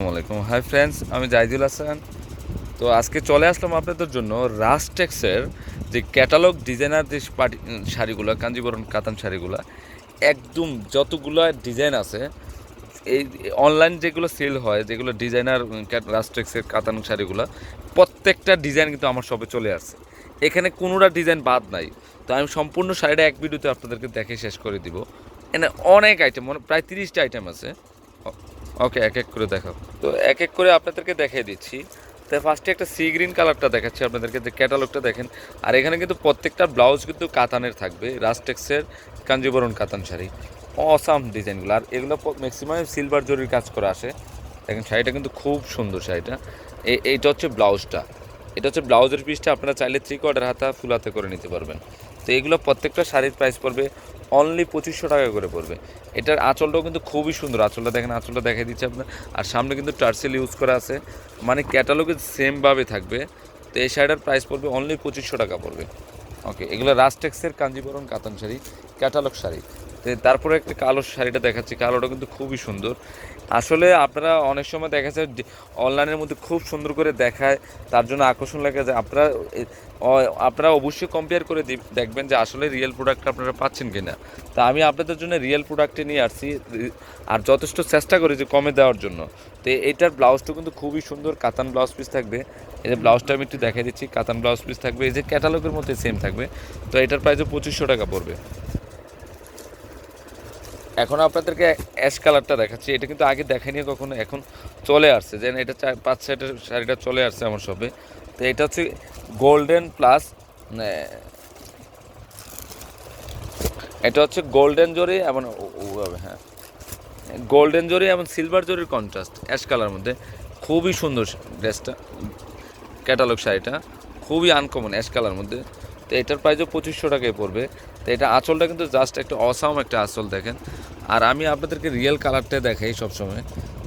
আসসালামু আলাইকুম। Hi friends, আমি জাহিদুল হাসান। তো আজকে চলে আসলাম আপনাদের জন্য রাস্টেক্সের যে ক্যাটালগ ডিজাইনার যে শাড়িগুলো, কাঞ্জিবরম কাতান শাড়িগুলো, একদম যতগুলো ডিজাইন আছে এই অনলাইন যেগুলো সেল হয়, যেগুলো ডিজাইনার রাস্টেক্সের কাতান শাড়িগুলো, প্রত্যেকটা ডিজাইন কিন্তু আমার শপে চলে আসছে। এখানে কোনোটা ডিজাইন বাদ নাই। তো আমি সম্পূর্ণ শাড়িটা এক ভিডিওতে আপনাদেরকে দেখে শেষ করে দিব। এখানে অনেক আইটেম, প্রায় 30টা আইটেম আছে। ওকে, এক এক করে দেখাবো। তো এক এক করে আপনাদেরকে দেখিয়ে দিচ্ছি। তো ফার্স্টে একটা সি গ্রিন কালারটা দেখাচ্ছি আপনাদেরকে, যে ক্যাটালগটা দেখেন। আর এখানে কিন্তু প্রত্যেকটা ব্লাউজ কিন্তু কাতানের থাকবে, রাস্টেক্সের কাঞ্জিবরম কাতান শাড়ি। অসাম ডিজাইনগুলো, আর এগুলো ম্যাক্সিমাম সিলভার জরির কাজ করা আসে। দেখেন শাড়িটা কিন্তু খুব সুন্দর শাড়িটা। এইটা হচ্ছে ব্লাউজটা, এটা হচ্ছে ব্লাউজের পিসটা। আপনারা চাইলে 3/4 হাতা ফুল হাতে করে নিতে পারবেন। তো এগুলো প্রত্যেকটা শাড়ির প্রাইস পড়বে অনলি 2500 টাকা করে পড়বে। এটার আঁচলটাও কিন্তু খুবই সুন্দর, আঁচলটা দেখেন, আঁচলটা দেখাই দিচ্ছে আপনার। আর সামনে কিন্তু টার্সেল ইউজ করা আছে, মানে ক্যাটালগে সেমভাবে থাকবে। তো এই শাড়িটার প্রাইস পড়বে অনলি 2500 টাকা পড়বে। ওকে, এগুলো রাস্টেক্সের কাঞ্জিবরম কাতান শাড়ি, ক্যাটালগ শাড়ি। তো তারপরে একটা কালো শাড়িটা দেখাচ্ছি, কালোটা কিন্তু খুবই সুন্দর। আসলে আপনারা অনেক সময় দেখা যায় অনলাইনের মধ্যে খুব সুন্দর করে দেখায়, তার জন্য আকর্ষণ লাগে, যে আপনারা অবশ্যই কম্পেয়ার করে দেখবেন যে আসলে রিয়েল প্রোডাক্ট আপনারা পাচ্ছেন কিনা। তা আমি আপনাদের জন্য রিয়েল প্রোডাক্টে নিয়ে আসছি, আর যথেষ্ট চেষ্টা করি যে কমে দেওয়ার জন্য। তো এইটার ব্লাউজটা কিন্তু খুবই সুন্দর, কাতান ব্লাউজ পিস থাকবে। এই যে ব্লাউজটা আমি একটু দেখাই দিচ্ছি, কাতান ব্লাউজ পিস থাকবে, এই যে ক্যাটালগের মধ্যে সেম থাকবে। তো এটার প্রাইসও 2500 টাকা পড়বে। এখন আপনাদেরকে অ্যাশ কালারটা দেখাচ্ছি, এটা কিন্তু আগে দেখাইনি কখনো, এখন চলে আসছে। যেন এটা 4-5 সেটের শাড়িটা চলে আসছে আমার শপে। তো এটা হচ্ছে গোল্ডেন প্লাস, এটা হচ্ছে গোল্ডেন জরি এবং হ্যাঁ, গোল্ডেন জরি এবং সিলভার জরির কন্ট্রাস্ট অ্যাশ কালার মধ্যে। খুবই সুন্দর ড্রেসটা, ক্যাটালগ শাড়িটা খুবই আনকমন অ্যাশ কালার মধ্যে। তো এটার প্রাইসও 2500 টাকায় পড়বে। তো এটা আঁচলটা কিন্তু জাস্ট একটা অসাম একটা আঁচল দেখেন। আর আমি আপনাদেরকে রিয়েল কালারটা দেখাই সবসময়।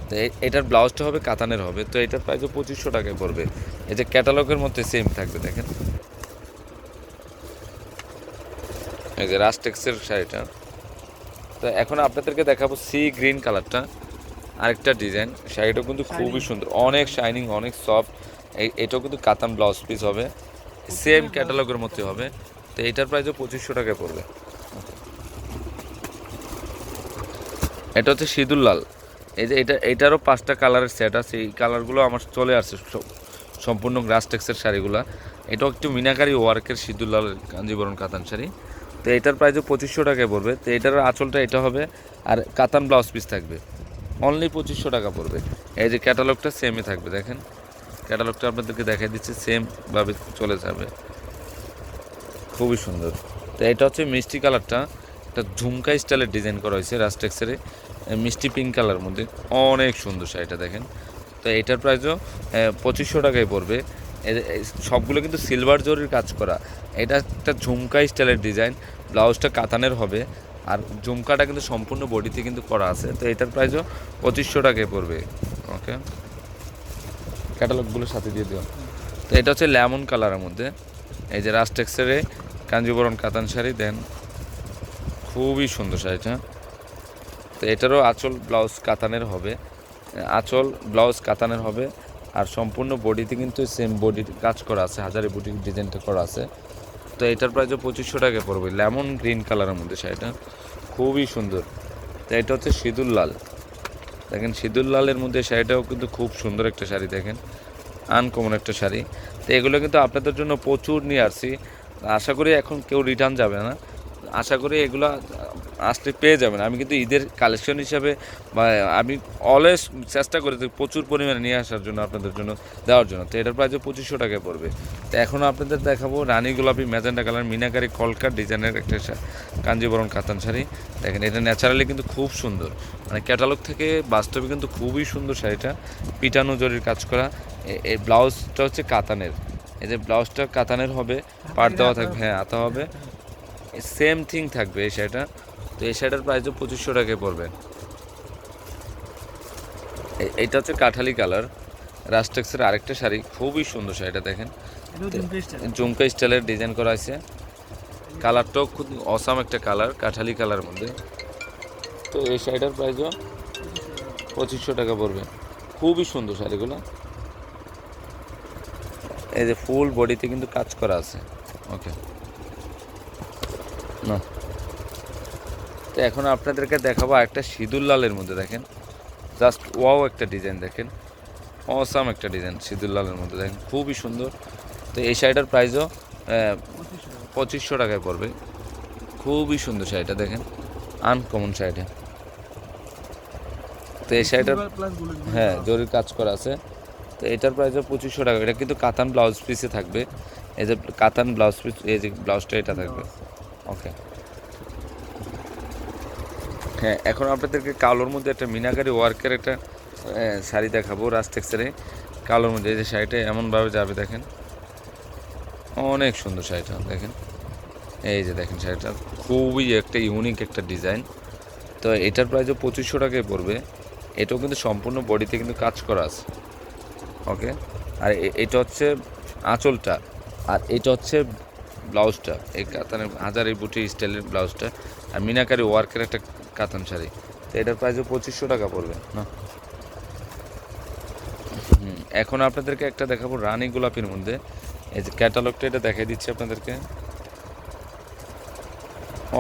তো এটার ব্লাউজটা হবে কাতানের হবে। তো এটার প্রাইসও 2500 টাকায় পড়বে। এই যে ক্যাটালগের মধ্যে সেম থাকবে দেখেন, এই যে রাস্টেক্সের শাড়িটা। তো এখন আপনাদেরকে দেখাবো সি গ্রিন কালারটা, আরেকটা ডিজাইন। শাড়িটা কিন্তু খুবই সুন্দর, অনেক শাইনিং, অনেক সফট। এটাও কিন্তু কাতান ব্লাউজ পিস হবে, সেম ক্যাটালগের মধ্যে হবে। তো এটার প্রাইসও 2500 টাকায় পড়বে। এটা হচ্ছে সিঁদুর লাল। এই যে এটারও 5টা কালারের সেট আছে, এই কালারগুলো আমার চলে আসছে সম্পূর্ণ রাস্টেক্সের শাড়িগুলো। এটাও একটু মিনাকারি ওয়ার্কের সিঁদুর লাল কাঞ্জিবরম কাতান শাড়ি। তো এটার প্রাইসও 2500 টাকায় পড়বে। তো এটার আঁচলটা এটা হবে, আর কাতান ব্লাউজ পিস থাকবে, অনলি 2500 টাকা পড়বে। এই যে ক্যাটালগটা সেমই থাকবে দেখেন, ক্যাটালগটা আপনাদেরকে দেখাই দিচ্ছি, সেমভাবে চলে যাবে, খুবই সুন্দর। তো এটা হচ্ছে মিষ্টি কালারটা, একটা ঝুমকা স্টাইলের ডিজাইন করা হয়েছে রাস্টেক্সের, মিষ্টি পিঙ্ক কালার মধ্যে, অনেক সুন্দর শাড়িটা দেখেন। তো এটার প্রাইসও 2500 টাকায় পড়বে। সবগুলো কিন্তু সিলভার জরির কাজ করা। এটা একটা ঝুমকা স্টাইলের ডিজাইন, ব্লাউজটা কাতানের হবে, আর ঝুমকাটা কিন্তু সম্পূর্ণ বডিতে কিন্তু করা আছে। তো এটার প্রাইসও 2500 টাকায় পড়বে। ওকে, ক্যাটালগুলোর সাথে দিয়ে দিও। তো এটা হচ্ছে লেমন কালারের মধ্যে, এই যে রাস্টেক্সের কাঞ্জিবরম কাতান শাড়ি দেন, খুবই সুন্দর শাড়িটা। তো এটারও আঁচল ব্লাউজ কাতানের হবে, আঁচল ব্লাউজ কাতানের হবে, আর সম্পূর্ণ বডিতে কিন্তু সেম বডির কাজ করা আছে, হাজারি বুটির ডিজাইনটা করা আছে। তো এটার প্রাইসও 2500 টাকা পড়বে। লেমন গ্রিন কালারের মধ্যে শাড়িটা খুবই সুন্দর। তো এটা হচ্ছে সিঁদুর লাল, দেখেন সিঁদুর লালের মধ্যে শাড়িটাও কিন্তু খুব সুন্দর একটা শাড়ি দেখেন, আনকমন একটা শাড়ি। তো এগুলো কিন্তু আপনাদের জন্য প্রচুর নিয়ে আসছি, আশা করি এখন কেউ রিটার্ন যাবে না, আশা করি এগুলো আসলে পেয়ে যাবেন। আমি কিন্তু ঈদের কালেকশন হিসাবে বা আমি অলওয়েজ চেষ্টা করি প্রচুর পরিমাণে নিয়ে আসার জন্য, আপনাদের জন্য দেওয়ার জন্য। তো এটার প্রাইসও 2500 টাকায় পড়বে। তো এখনও আপনাদের দেখাবো রানী গোলাপি ম্যাজেন্টা কালার মিনাকারি কলকার ডিজাইনের একটা কাঞ্জিবরম কাতান শাড়ি। দেখেন এটা ন্যাচারালি কিন্তু খুব সুন্দর, মানে ক্যাটালগ থেকে বাস্তবে কিন্তু খুবই সুন্দর শাড়িটা, পিটানো জরির কাজ করা। এই ব্লাউজটা হচ্ছে কাতানের, এই যে ব্লাউজটা কাতানের হবে, পাট দেওয়া থাকবে, হ্যাঁ আতা হবে, সেম থিং থাকবে এই শাড়িটা। তো এই শাড়িটার প্রাইসও 2500 টাকায় পড়বে। এইটা হচ্ছে কাঠালি কালার, রাস্টেক্সের আরেকটা শাড়ি, খুবই সুন্দর শাড়িটা দেখেন, ঝুমকা স্টাইলের ডিজাইন করা আছে। কালারটাও খুব অসাম একটা কালার, কাঠালি কালার মধ্যে। তো এই শাড়িটার প্রাইসও 2500 টাকা পড়বে। খুবই সুন্দর শাড়িগুলো। এই যে ফুল বডিতে কিন্তু কাজ করা আছে। ওকে না, তো এখন আপনাদেরকে দেখাবো একটা সিঁদুর লালের মধ্যে। দেখেন জাস্ট ওয়াও একটা ডিজাইন, দেখেন অসাম একটা ডিজাইন সিঁদুর লালের মধ্যে, দেখেন খুবই সুন্দর। তো এই শাড়িটার প্রাইসও 2500 টাকায় পড়বে। খুবই সুন্দর শাড়িটা, দেখেন আনকমন শাড়িটা। তো এই শাড়িটার হ্যাঁ জরির কাজ করা আছে। তো এটার প্রাইসও 2500 টাকা। এটা কিন্তু কাতান ব্লাউজ পিসে থাকবে। এই যে কাতান ব্লাউজ পিস, এই যে ব্লাউজটা এটা থাকবে। ওকে হ্যাঁ, এখন আপনাদেরকে কালোর মধ্যে একটা মিনাকারি ওয়ার্কের একটা শাড়ি দেখাবো রাস্টেক্সের কালোর মধ্যে। এই যে শাড়িটা এমনভাবে যাবে, দেখেন অনেক সুন্দর শাড়িটা, দেখেন এই যে দেখেন শাড়িটা খুবই একটা ইউনিক একটা ডিজাইন। তো এটার প্রাইসও 2500 টাকায় পড়বে। এটাও কিন্তু সম্পূর্ণ বডিতে কিন্তু কাজ করা আছে। ওকে আর এটা হচ্ছে আঁচলটা, আর এটা হচ্ছে ব্লাউজটা, এই কাতানের হাজারি বুটি স্টাইলের ব্লাউজটা, আর মিনাকারি ওয়ার্কের একটা কাতান শাড়ি। তো এটার প্রাইসও 2500 টাকা পড়বে না। এখন আপনাদেরকে একটা দেখাবো রানী গোলাপির মধ্যে। এই যে ক্যাটালগটা এটা দেখাই দিচ্ছি আপনাদেরকে।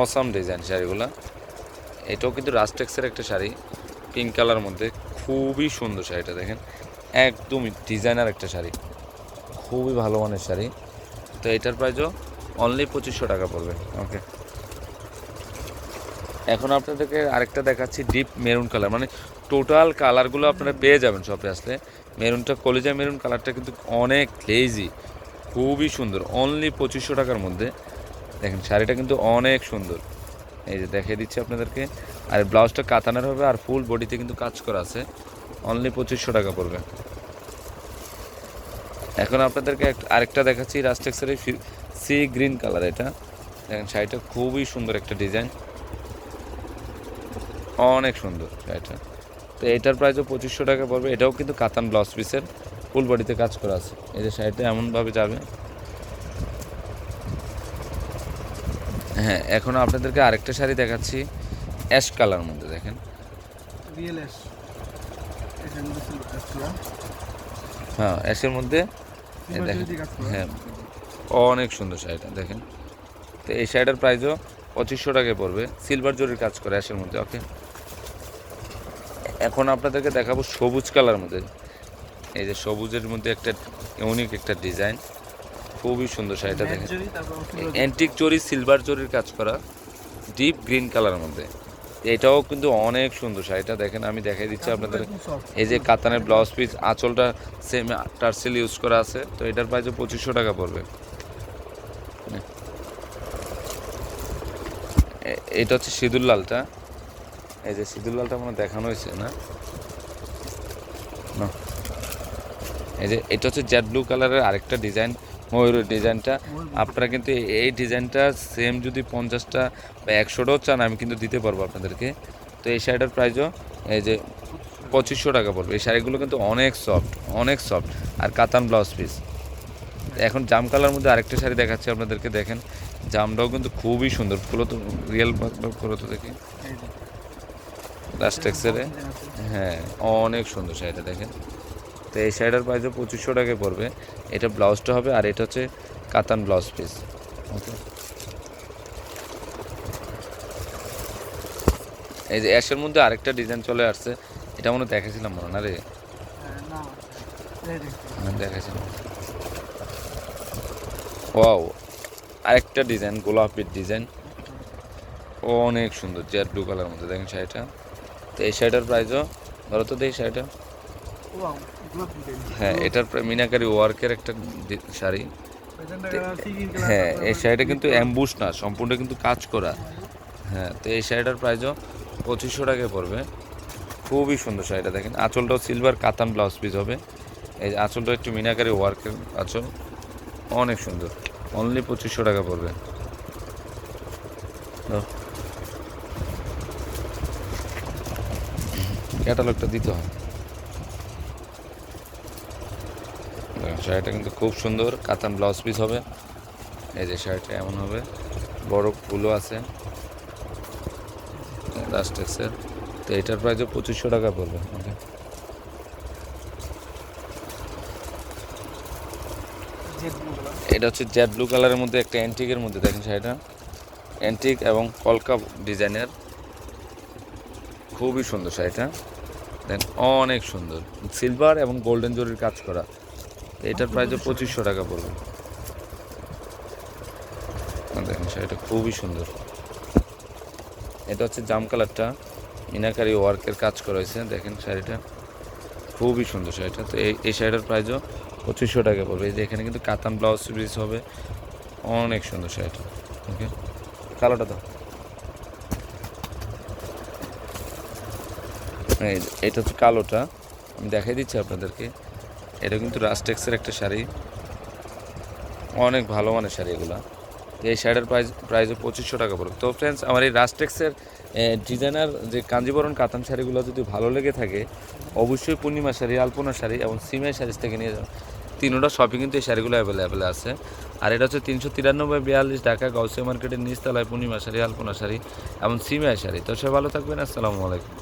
অসাম ডিজাইন শাড়িগুলো। এটাও কিন্তু রাস্টেক্সের একটা শাড়ি, পিঙ্ক কালার মধ্যে, খুবই সুন্দর শাড়িটা, দেখেন একদম ডিজাইনার একটা শাড়ি, খুবই ভালো মানের শাড়ি। তো এটার প্রাইসও অনলি 2500 টাকা পড়বে। ওকে এখন আপনাদেরকে আরেকটা দেখাচ্ছি ডিপ মেরুন কালার, মানে টোটাল কালারগুলো আপনারা পেয়ে যাবেন শপে আসলে। মেরুনটা কলিজা মেরুন কালারটা কিন্তু অনেক লেজি, খুবই সুন্দর, অনলি 2500 টাকার মধ্যে। দেখেন শাড়িটা কিন্তু অনেক সুন্দর, এই যে দেখিয়ে দিচ্ছি আপনাদেরকে। আর ব্লাউজটা কাতানের হবে, আর ফুল বডিতে কিন্তু কাজ করা আছে। অনলি 2500 টাকা পড়বে। এখন আপনাদেরকে আরেকটা দেখাচ্ছি রাস্টেক্সের সি গ্রিন কালার। এটা দেখেন শাড়িটা খুবই সুন্দর একটা ডিজাইন, অনেক সুন্দর শাড়িটা। তো এটার প্রাইসও 2500 টাকা পড়বে। এটাও কিন্তু কাতান ব্লাউজ পিসের, ফুল বডিতে কাজ করা আছে। এই যে শাড়িটা এমনভাবে যাবে। হ্যাঁ এখন আপনাদেরকে আরেকটা শাড়ি দেখাচ্ছি অ্যাশ কালার মধ্যে, দেখেন হ্যাঁ অ্যাশের মধ্যে দেখেন। হ্যাঁ অনেক সুন্দর শাড়িটা, দেখেন। তো এই শাড়িটার প্রাইসও 2500 টাকায় পড়বে, সিলভার জরির কাজ করে অ্যাশের মধ্যে। ওকে এখন আপনাদেরকে দেখাবো সবুজ কালার মধ্যে। এই যে সবুজের মধ্যে একটা ইউনিক একটা ডিজাইন, খুবই সুন্দর শাড়িটা, দেখেন অ্যান্টিক জরি সিলভার জরির কাজ করা, ডিপ গ্রিন কালারের মধ্যে। এটাও কিন্তু অনেক সুন্দর শাড়িটা, দেখেন আমি দেখাই দিচ্ছি আপনাদের। এই যে কাতানের ব্লাউজ পিস, আঁচলটা সেম টার্সেল ইউজ করা আছে। তো এটার প্রাইসও 2500 টাকা পড়বে। এটা হচ্ছে সিঁদুর লালটা। এই যে সিঁদুর লালটা মনে দেখানো হয়েছে না, এই যে এটা হচ্ছে জেড ব্লু কালারের আরেকটা ডিজাইন, ময়ূরের ডিজাইনটা। আপনারা কিন্তু এই ডিজাইনটা সেম যদি 50টা বা 100টাও চান আমি কিন্তু দিতে পারবো আপনাদেরকে। তো এই শাড়িটার প্রাইসও এই যে 2500 টাকা পড়বে। এই শাড়িগুলো কিন্তু অনেক সফট, অনেক সফট, আর কাতান ব্লাউজ পিস। এখন জাম কালার মধ্যে আরেকটা শাড়ি দেখাচ্ছি আপনাদেরকে, দেখেন জামটাও কিন্তু খুবই সুন্দর। ফুলো তো রিয়েল ফুলো তো দেখি লাস্টেক্সের, হ্যাঁ অনেক সুন্দর শাড়িটা, দেখেন। তো এই শাড়িটার প্রাইসও 2500 টাকায় পড়বে। এটা ব্লাউজটা হবে, আর এটা হচ্ছে কাতান ব্লাউজ পিস। ওকে এই যে অ্যাশের মধ্যে আরেকটা ডিজাইন চলে আসছে, এটা মনে দেখেছিলাম মনে না রে, দেখেছিলাম। ওয়াও আরেকটা ডিজাইন, গোলাপির ডিজাইন, অনেক সুন্দর জেড ব্লু কালার মধ্যে, দেখেন শাড়িটা। তো এই শাড়িটার প্রাইসও ধরো তো দেখি শাড়িটা। হ্যাঁ এটার মিনাকারি ওয়ার্কের একটা শাড়ি। হ্যাঁ এই শাড়িটা কিন্তু অ্যাম্বুশ না, সম্পূর্ণ কিন্তু কাজ করা। হ্যাঁ তো এই শাড়িটার প্রাইসও 2500 টাকায় পড়বে। খুবই সুন্দর শাড়িটা, দেখেন আঁচলটাও সিলভার কাতান ব্লাউজ পিস হবে। এই আঁচলটা একটু মিনাকারি ওয়ার্কের আঁচল, অনেক সুন্দর, অনলি 2500 টাকা পড়বে। ক্যাটালগটা দিতে হয়। শাড়িটা কিন্তু খুব সুন্দর, কাতান ব্লাউজ পিস হবে। এই যে শাড়িটা এমন হবে, বড় ফুলও আছে রাস্টেক্সের। তো এটার প্রাইসও 2500 টাকা পড়বে। ওকে এটা হচ্ছে জেড ব্লু কালারের মধ্যে একটা অ্যান্টিকের মধ্যে দেখেন শাড়িটা, অ্যান্টিক এবং কলকা ডিজাইনের, খুবই সুন্দর শাড়িটা। দেন অনেক সুন্দর সিলভার এবং গোল্ডেন জরির কাজ করা। এটার প্রাইস 2500 টাকা পড়বে। দেখেন শাড়িটা খুবই সুন্দর। এটা হচ্ছে জাম কালারটা, মিনাকারি ওয়ার্কের কাজ করা হয়েছে। দেখেন শাড়িটা খুবই সুন্দর শাড়িটা। তো এই শাড়িটার প্রাইসও 2500 টাকা পড়বে। এই যে এখানে কিন্তু কাতান ব্লাউজ পিস হবে, অনেক সুন্দর শাড়িটা। ওকে, কালোটা তো এটা হচ্ছে কালোটা, আমি দেখাই দিচ্ছি আপনাদেরকে। এটা কিন্তু রাস্টেক্সের একটা শাড়ি, অনেক ভালো মানের শাড়ি এগুলো। এই শাড়ির প্রাইসও 2500 টাকা পড়বে। তো ফ্রেন্ডস, আমার এই রাস্টেক্সের ডিজাইনার যে কাঞ্জিবরণ কাতান শাড়িগুলো যদি ভালো লেগে থাকে, অবশ্যই পূর্ণিমা শাড়ি, আলপনা শাড়ি এবং সিমাই শাড়ি থেকে নিয়ে যাবেন। তিনোটা শপে কিন্তু এই শাড়িগুলো অ্যাভেলেবেল আছে। আর এটা হচ্ছে 393-42 ঢাকা গাউসিয়া মার্কেটের নিচতলায় পূর্ণিমা শাড়ি, আলপনা শাড়ি এবং সিমাই শাড়ি। তো সে ভালো থাকবেন, আসসালামু আলাইকুম।